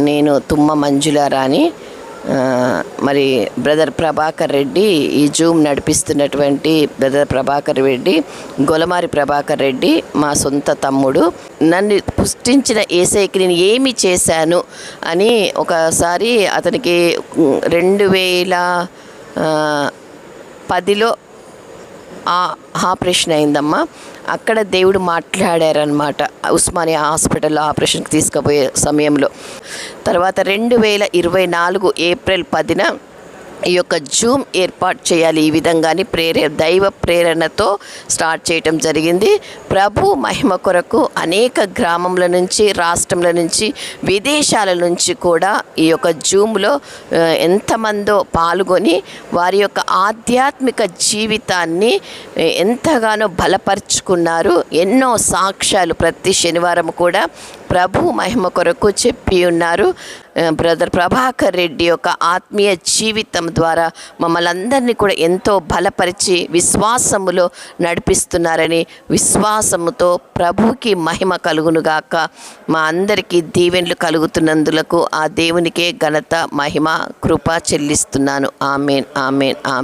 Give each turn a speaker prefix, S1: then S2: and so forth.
S1: నేను తుమ్మ మంజులారాణి. మరి బ్రదర్ ప్రభాకర్ రెడ్డి, ఈ జూమ్ నడిపిస్తున్నటువంటి బ్రదర్ ప్రభాకర్ రెడ్డి, గొలమారి ప్రభాకర్ రెడ్డి మా సొంత తమ్ముడు. నన్ను పుష్టించిన యేసయ్యకి నేను ఏమి చేశాను అని ఒకసారి అతనికి 2010లో ఆపరేషన్ అయిందమ్మా. అక్కడ దేవుడు మాట్లాడారనమాట, ఉస్మానియా హాస్పిటల్లో ఆపరేషన్కి తీసుకుపోయే సమయంలో. తర్వాత 2024 ఏప్రిల్ 10న ఈ యొక్క జూమ్ ఏర్పాటు చేయాలి ఈ విధంగాని దైవ ప్రేరణతో స్టార్ట్ చేయటం జరిగింది. ప్రభు మహిమ కొరకు అనేక గ్రామముల నుంచి, రాష్ట్రంల నుంచి, విదేశాల నుంచి కూడా ఈ యొక్క జూమ్లో ఎంతమందో పాల్గొని వారి యొక్క ఆధ్యాత్మిక జీవితాన్ని ఎంతగానో బలపరుచుకున్నారు. ఎన్నో సాక్ష్యాలు ప్రతి శనివారం కూడా ప్రభు మహిమ కొరకు చెప్పి ఉన్నారు. బ్రదర్ ప్రభాకర్ రెడ్డి యొక్క ఆత్మీయ జీవితం ద్వారా మమ్మల్ని అందరినీ కూడా ఎంతో బలపరిచి విశ్వాసములో నడిపిస్తున్నారని, విశ్వాసముతో ప్రభుకి మహిమ కలుగునుగాక. మా అందరికీ దీవెనలు కలుగుతున్నందులకు ఆ దేవునికే ఘనత, మహిమ, కృప చెల్లిస్తున్నాను. Amen, amen, amen.